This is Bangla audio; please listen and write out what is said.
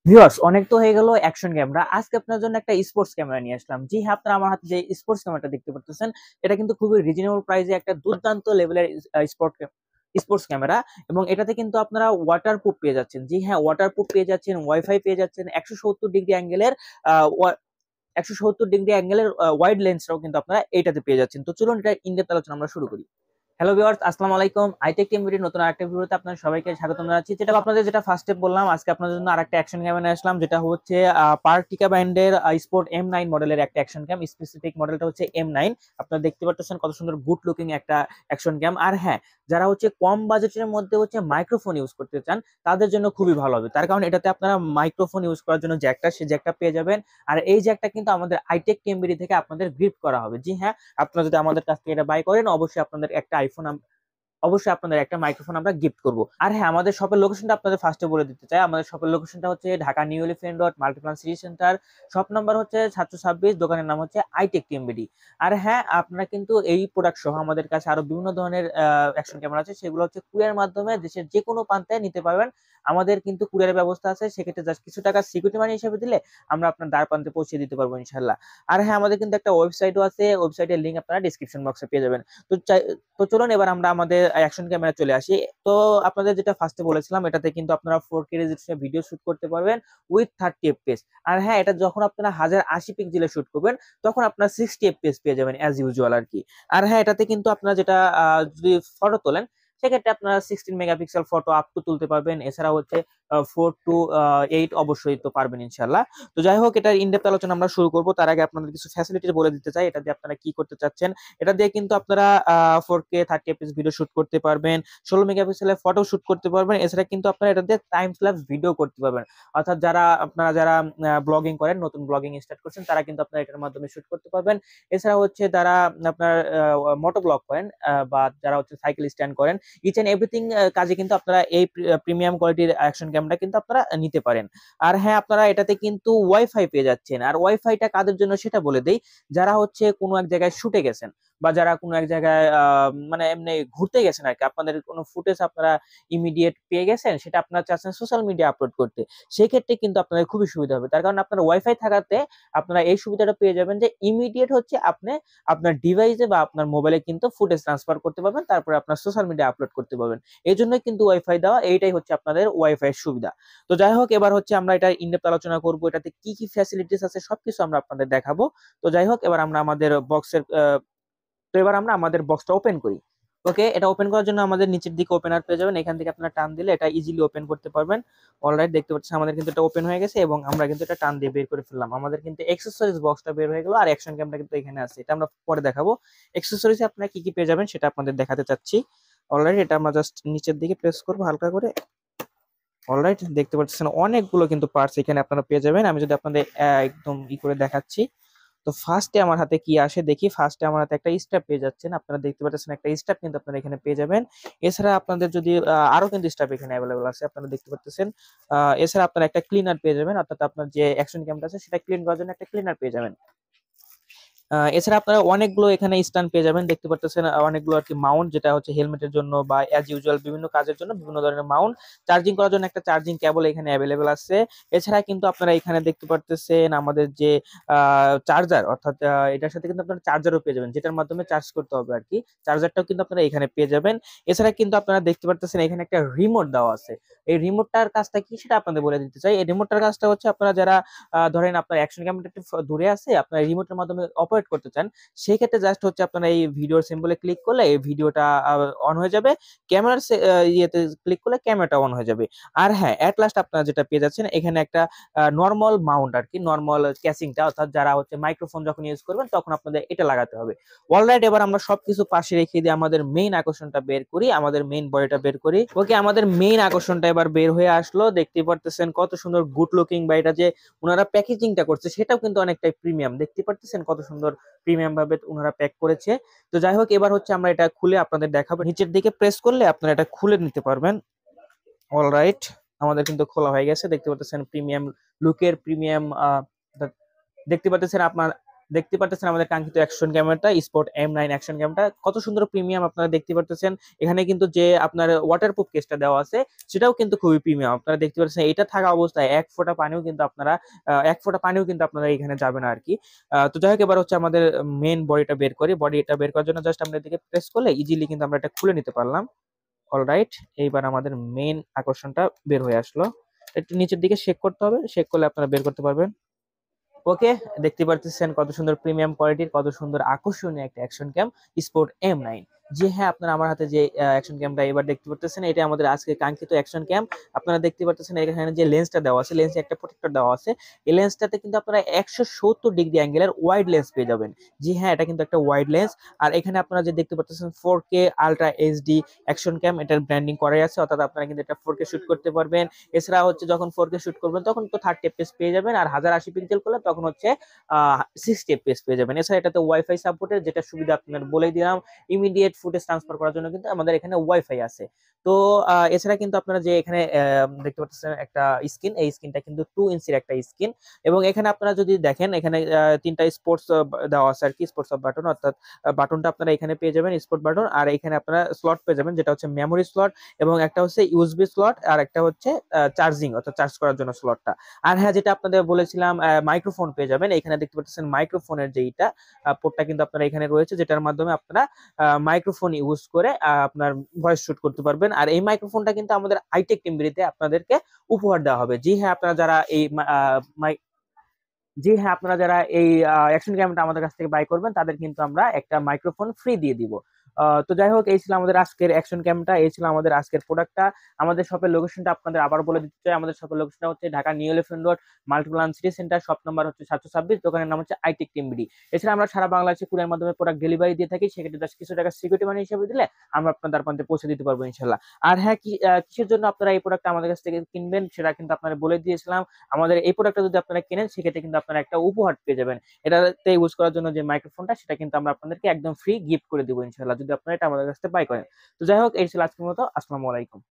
ভিউয়ার্স, অনেক তো হয়ে গেল অ্যাকশন ক্যামেরা। আজকে আপনার জন্য একটা স্পোর্টস ক্যামেরা নিয়ে আসলাম। জি হ্যাঁ, আপনারা আমার হাতে যে স্পোর্টস ক্যামেরাটা দেখতে পারতেছেন, এটা কিন্তু খুবই রিজনেবল প্রাইসে একটা দুর্দান্ত লেভেলের স্পোর্টস ক্যামেরা। এবং এটাতে কিন্তু আপনারা ওয়াটারপ্রুফ পেয়ে যাচ্ছেন। জি হ্যাঁ, ওয়াটারপ্রুফ পেয়ে যাচ্ছেন, ওয়াইফাই পেয়ে যাচ্ছেন, 170 ডিগ্রি অ্যাঙ্গেলের 170 ডিগ্রি অ্যাঙ্গেলের ওয়াইড লেন্সটাও কিন্তু আপনারা এইটাতে পেয়ে যাচ্ছেন। তো চলুন এটা ইনডেপথ আলোচনা আমরা শুরু করি। হ্যালো ভিউয়ার্স, আসসালামু আলাইকুম। আইটেক টিম ভিডিওর নতুন আরেকটা ভিডিওতে আপনাদের সবাইকে স্বাগতম জানাচ্ছি। যেটা ফার্স্ট স্টেপ বললাম, আজকে আপনাদের জন্য আরেকটা অ্যাকশন ক্যামেরা নিয়ে আসলাম, যেটা হচ্ছে পার্ক টিকা ব্র্যান্ডের স্পোর্ট M9 মডেলের একটা অ্যাকশন ক্যাম। স্পেসিফিক মডেলটা হচ্ছে M9। আপনারা দেখতে পাচ্ছেন কত সুন্দর গুড লুকিং একটা অ্যাকশন ক্যাম। আর হ্যাঁ, যারা হচ্ছে কম বাজেটের মধ্যে হচ্ছে মাইক্রোফোন ইউজ করতে চান, তাদের জন্য খুবই ভালো হবে। তার কারণ এটাতে আপনারা মাইক্রোফোন ইউজ করার জন্য সে জ্যাকটা পেয়ে যাবেন। আর এই জ্যাকটা কিন্তু আমাদের আইটেক টিএমবিডি থেকে আপনাদের গিফট করা হবে। জি হ্যাঁ, আপনারা যদি আমাদের কাছ থেকে এটা বাই করেন, অবশ্যই আপনাদের একটা মাইক্রোফোন আমরা গিফট করব। আর হ্যাঁ, আমাদের শপের লোকেশনটা আপনাদের ফার্স্টে বলে দিতে চাই। আমাদের শপের লোকেশনটা হচ্ছে Dhaka new elephant road, Multiplan city centre. Shop number হচ্ছে 726, দোকানের নাম হচ্ছে আইটেক টিএমবিডি। আর হ্যাঁ, আপনারা কিন্তু এই প্রোডাক্ট সহ আমাদের কাছে আরো বিভিন্ন ধরনের অ্যাকশন ক্যামেরা আছে, সেগুলো হচ্ছে কুরিয়ার মাধ্যমে দেশের যে কোনো প্রান্তে নিতে পারবেন। আমাদের কিন্তু কুরিয়ারের ব্যবস্থা আছে, সেক্ষেত্রে জাস্ট কিছু টাকা সিকিউরিটি মানি হিসেবে দিলে আমরা আপনার দ্বার প্রান্তে পৌঁছে দিতে পারবো ইনশাল্লাহ। আর হ্যাঁ, আমাদের কিন্তু একটা ওয়েবসাইটও আছে, ওয়েবসাইটের লিঙ্ক আপনারা ডিসক্রিপশন বক্সে পেয়ে যাবেন। তো তো চলুন এবার আমরা আমাদের অ্যাকশন ক্যামেরা চলে আসি। তো আপনাদের যেটা ফার্স্টে বলেছিলাম, এটাতে কিন্তু আপনারা 4K রেজোলিউশনে ভিডিও শুট করতে পারবেন উইথ 30 fps। আর হ্যাঁ, এটা যখন আপনারা 1080 পিক্সেলে শুট করবেন, তখন আপনারা 60 fps পেয়ে যাবেন অ্যাজ ইউজুয়াল আর কি। আর হ্যাঁ, এটাতে কিন্তু আপনারা যেটা যদি ফটো তোলেন, সেক্ষেত্রে আপনারা 16 মেগাপিক্সেল ফটো আপ টু তুলতে পারবেন। এছাড়া হচ্ছে 4 to 8 অবশ্যই তো পারবেন ইনশাল্লাহ। তো যাই হোক, এটার ইনডেপথ আলোচনা আমরা শুরু করব। তার আগে আপনাদের কিছু ফ্যাসিলিটি বলে দিতে চাই, এটা দিয়ে আপনারা কি করতে চাচ্ছেন। এটা দিয়ে কিন্তু আপনারা 4K 30 fps ভিডিও শুট করতে পারবেন, 16 মেগাপিক্সেলের ফটো শুট করতে পারবেন। এছাড়া কিন্তু আপনারা এটা দিয়ে টাইম স্ল্যাপস ভিডিও করতে পারবেন। অর্থাৎ যারা ব্লগিং করেন, নতুন ব্লগিং স্টার্ট করছেন, তারা কিন্তু আপনারা এটার মাধ্যমে শুট করতে পারবেন। এছাড়া হচ্ছে যারা আপনার মোটো ব্লগ করেন, বা যারা হচ্ছে সাইকেল স্ট্যান্ড করেন, ইচ এন্ড এভরিথিং কাজে কিন্তু আপনারা এই প্রিমিয়াম কোয়ালিটির অ্যাকশন ক্যামেরা কিন্তু আপনারা নিতে পারেন। আর হ্যাঁ, আপনারা এটাতে কিন্তু ওয়াইফাই পেয়ে যাচ্ছেন। আর ওয়াইফাইটা কাদের জন্য সেটা বলে দেই। যারা হচ্ছে কোনো এক জায়গায় শুটে গেছেন, বা যারা কোনো এক জায়গায় মানে এমনি ঘুরতে গেছেন আর কি, আপনাদের কোনো ফুটেজ আপনারা ইমিডিয়েট পেয়ে গেছেন, সেটা আপনারা চাচ্ছেন সোশ্যাল মিডিয়া আপলোড করতে, সেই ক্ষেত্রে কিন্তু আপনাদের খুবই সুবিধা হবে। তার কারণ আপনার ওয়াইফাই থাকাতে আপনারা এই সুবিধাটা পেয়ে যাবেন যে ইমিডিয়েট হচ্ছে আপনি আপনার ডিভাইসে বা আপনার মোবাইলে কিন্তু ফুটেজ ট্রান্সফার করতে পারবেন, তারপরে আপনার সোশ্যাল মিডিয়া আপলোড করতে পারবেন। এই জন্যই কিন্তু ওয়াইফাই দেওয়া, এইটাই হচ্ছে আপনাদের ওয়াইফাই এর সুবিধা। তো যাই হোক, এবার হচ্ছে আমরা এটা ইনডেপথ আলোচনা করব, এটাতে কি কি ফ্যাসিলিটিস আছে সবকিছু আমরা আপনাদের দেখাবো। তো যাই হোক, এবার আমরা আমাদের বক্সের তো এবার আমরা আমাদের বক্সটা ওপেন করি। ওকে, এটা ওপেন করার জন্য আমাদের নিচের দিকে ওপেনার পেয়ে যাবেন। এখান থেকে আপনারা টান দিলে এটা ইজিলি ওপেন করতে পারবেন। অলরাইট, দেখতে পাচ্ছেন আমাদের কিন্তু এটা ওপেন হয়ে গেছে, এবং আমরা কিন্তু এটা টান দিয়ে বের করে ফেললাম। আমাদের কিন্তু অ্যাকসেসরিজ বক্সটা বের হয়ে গেল, আর অ্যাকশন ক্যামটা কিন্তু এখানে আছে, এটা আমরা পরে দেখাবো। অ্যাকসেসরিজে আপনারা কি কি পেয়ে যাবেন সেটা আপনাদের দেখাতে চাচ্ছি। অলরাইট, এটা আমরা জাস্ট নিচের দিকে প্রেস করব হালকা করে। অলরাইট, দেখতে পাচ্ছেন অনেকগুলো কিন্তু পার্টস এখানে আপনারা পেয়ে যাবেন। আমি যদি আপনাদের একদম করে দেখাচ্ছি। তো ফার্স্টে আমার হাতে কি আসে দেখি। ফার্স্টে আমার হাতে একটা স্ট্র্যাপ পেয়ে যাচ্ছেন, আপনারা দেখতে পাচ্ছেন একটা স্ট্র্যাপ কিন্তু আপনারা এখানে পেয়ে যাবেন। এছাড়া আপনাদের যদি আরো কিন্তু স্ট্র্যাপ এখানে অ্যাভেলেবল আছে, আপনারা দেখতে পাচ্ছেন। এছাড়া আপনারা একটা ক্লিনার পেয়ে যাবেন, অর্থাৎ আপনার যে অ্যাকশন ক্যামটা আছে সেটা ক্লিন করার জন্য একটা ক্লিনার পেয়ে যাবেন। এছাড়া আপনারা অনেকগুলো এখানে স্ট্যান্ড পেয়ে যাবেন, দেখতে পাচ্ছেন অনেকগুলো আর কি মাউন্ট, যেটা হচ্ছে হেলমেটের জন্য বা অ্যাজ ইউজুয়াল বিভিন্ন কাজের জন্য বিভিন্ন ধরনের মাউন্ট। চার্জিং করার জন্য একটা চার্জিং কেবল এখানে অ্যাভেলেবেল আছে। এছাড়া কিন্তু আপনারা এখানে দেখতে পাচ্ছেন আমাদের যে চার্জার, অর্থাৎ এটার সাথে কিন্তু আপনারা চার্জারও পেয়ে যাবেন, যেটার মাধ্যমে চার্জ করতে হবে আর কি। চার্জারটাও কিন্তু আপনারা এখানে পেয়ে যাবেন। এছাড়া কিন্তু আপনারা দেখতে পাচ্ছেন এখানে একটা রিমোট দেওয়া আছে। এই রিমোটটার কাজটা কি সেটা আপনাদের বলে দিতে চাই। এই রিমোটটার কাজটা হচ্ছে, আপনারা যারা ধরেন আপনার অ্যাকশন ক্যামেরাটা একটু দূরে আছে, আপনার রিমোটের মাধ্যমে অপারেট করতে চান, সেই ক্ষেত্রে জাস্ট হচ্ছে আপনারা এই ভিডিওর সিম্বলে ক্লিক করলে এই ভিডিওটা অন হয়ে যাবে। ক্যামেরার ইয়েতে ক্লিক করলে ক্যামেরাটা অন হয়ে যাবে। আর হ্যাঁ, এট লাস্ট আপনারা যেটা পেয়ে যাচ্ছেন এখানে একটা নরমাল মাউন্ট আর কি, নরমাল ক্যাসিংটা, অর্থাৎ যারা হচ্ছে মাইক্রোফোন যখন ইউজ করবেন তখন আপনাদের এটা লাগাতে হবে। অলরাইট, এবার আমরা সবকিছু পাশে রেখে দিয়ে আমাদের মেইন আকর্ষণটা বের করি, আমাদের মেইন বডিটা বের করি। ওকে, আমাদের মেইন আকর্ষণটা এবার বের হয়ে আসলো। দেখতে পারতেছেন কত সুন্দর গুড লুকিং, বা এটা যে ওনারা প্যাকেজিংটা করছে সেটাও কিন্তু অনেকটাই প্রিমিয়াম। দেখতে পারতেছেন কত সুন্দর প্রিমিয়াম ভাবে ওনারা প্যাক করেছে। তো যাই হোক, এবার হচ্ছে আমরা এটা খুলে আপনাদের দেখাবো। নিচের দিকে প্রেস করলে আপনারা এটা খুলে নিতে পারবেন। অলরাইট, আমাদের কিন্তু খোলা হয়ে গেছে। দেখতে পাচ্ছেন প্রিমিয়াম লুকের প্রিমিয়াম, দেখতে পাচ্ছেন আপনার দেখতে পারতেছেন আমাদের কাঙ্ক্ষিত অ্যাকশন ক্যামেরাটা স্পট M9 অ্যাকশন ক্যামেরাটা কত সুন্দর প্রিমিয়াম আপনারা দেখতে পারতেছেন। এখানে কিন্তু যে আপনার ওয়াটারপ্রুফ কেসটা দেওয়া আছে সেটাও কিন্তু খুবই প্রিমিয়াম। আপনারা দেখতে পাচ্ছেন এটা থাকা অবস্থায় এক ফোঁটা পানিও কিন্তু আপনারা এখানে যাবে না আরকি। তো যাই হোক এবার হচ্ছে আমাদের মেইন বডিটা বের করি। বডিটা বের করার জন্য জাস্ট আমরা এদিকে প্রেস করলে ইজিলি কিন্তু আমরা এটা খুলে নিতে পারলাম। অলরাইট, এইবার আমাদের মেইন আকর্ষণটা বের হয়ে আসলো। একটু নিচের দিকে শেক করতে হবে, শেক করলে আপনারা বের করতে পারবেন। ওকে, দেখতে পারতেছেন কত সুন্দর প্রিমিয়াম কোয়ালিটির, কত সুন্দর আকর্ষণীয় একটা অ্যাকশন ক্যাম স্পোর্ট M9। জি হ্যাঁ, আপনারা আমার হাতে যে অ্যাকশন ক্যামটা এবার দেখতে পারতেছেন, এটা আমাদের আজকে কাঙ্ক্ষিত অ্যাকশন ক্যাম। আপনারা দেখতে পারতেছেন এখানে যে লেন্সটা দেওয়া আছে, লেন্সে একটা প্রোটেক্টর দেওয়া আছে। এই লেন্সটাতে কিন্তু আপনারা 170 ডিগ্রি অ্যাঙ্গেলের ওয়াইড লেন্স পেয়ে যাবেন। জি হ্যাঁ, এটা কিন্তু একটা ওয়াইড লেন্স। আর এখানে আপনারা যে দেখতে পারতেছেন 4K আলট্রা এইচডি অ্যাকশন ক্যাম, এটার ব্র্যান্ডিং করাই আছে, অর্থাৎ আপনারা কিন্তু এটা 4K শুট করতে পারবেন। এছাড়া হচ্ছে যখন 4K শুট করবেন তখন তো 30 এফপিএস পেয়ে যাবেন, আর 1080 পিক্সেল করলে তখন হচ্ছে 60 এফপিএস পেয়ে যাবেন। এছাড়া এটাতে ওয়াইফাই সাপোর্টের যেটা সুবিধা আপনার বলেই দিলাম, ইমিডিয়েট ফুটেজ ট্রান্সফার করার জন্য কিন্তু আমাদের এখানে ওয়াইফাই আছে। তো এছাড়া কিন্তু আপনারা যে এখানে দেখতে পাচ্ছেন একটা স্ক্রিন, এই স্ক্রিনটা কিন্তু 2 ইঞ্চির একটা স্ক্রিন, এবং এখানে আপনারা যদি দেখেন এখানে তিনটা স্পোর্টস দেওয়া আছে আর কি, স্পোর্টস বাটন, অর্থাৎ বাটনটা আপনারা এখানে পেয়ে যাবেন স্পোর্ট বাটন, আর এখানে আপনারা স্লট পেয়ে যাবেন যেটা হচ্ছে মেমোরি স্লট, এবং একটা হচ্ছে ইউএসবি স্লট, আর একটা হচ্ছে চার্জিং অর্থাৎ চার্জ করার জন্য স্লটটা। আর হ্যাঁ, যেটা আপনাদের বলেছিলাম মাইক্রোফোন পেয়ে যাবেন। এখানে দেখতে পাচ্ছেন মাইক্রোফোনের যেইটা পোর্টটা কিন্তু আপনারা এখানে রয়েছে, যেটার মাধ্যমে আপনারা মাইক্রোফোন ইউজ করে আপনার ভয়েস শুট করতে পারবেন। আর এই মাইক্রোফোনটা কিন্তু আমাদের আইটেক টিমবিরিতে আপনাদেরকে উপহার দেওয়া হবে। জি হ্যাঁ, আপনারা যারা এই অ্যাকশন ক্যামেরাটা আমাদের কাছ থেকে বাই করবেন তাদের কিন্তু আমরা একটা মাইক্রোফোন ফ্রি দিয়ে দিব। তো যাই হোক, এই ছিল আমাদের আজকের অ্যাকশন ক্যামটা, এই ছিল আমাদের আজকের প্রোডাক্টটা। আমাদের শপের লোকেশনটা আপনাদের আবার বলে দিতে চাই। আমাদের শপের লোকেশনটা হচ্ছে Dhaka new elephant road, Multiplan city centre, shop number হচ্ছে 726, দোকানের নাম হচ্ছে আইটেক টিমবিডি। এছাড়া আমরা সারা বাংলাদেশে কুরিয়ার মাধ্যমে প্রোডাক্ট ডেলিভারি দিয়ে থাকি, সেক্ষেত্রে জাস্ট কিছু টাকা সিকিউরিটি মানি হিসেবে দিলে আমরা আপনাদের প্রান্তে পৌঁছে দিতে পারবো ইনশাল্লাহ। আর হ্যাঁ, কিসের জন্য আপনারা এই প্রোডাক্টটা আমাদের কাছ থেকে কিনবেন সেটা কিন্তু আপনারা বলে দিয়েছিলাম। আমাদের এই প্রোডাক্টটা যদি আপনারা কেনেন সেক্ষেত্রে কিন্তু আপনারা একটা উপহার পেয়ে যাবেন। এটাতে ইউজ করার জন্য যে মাইক্রোফোনটা সেটা কিন্তু আমরা আপনাদেরকে একদম ফ্রি গিফট করে দিব ইনশাআল্লাহ, যদি আপনারা এটা আমাদের কাছ থেকে বাই করেন। তো যাই হোক, এই ছিল আজকের মতো। আসসালামু আলাইকুম।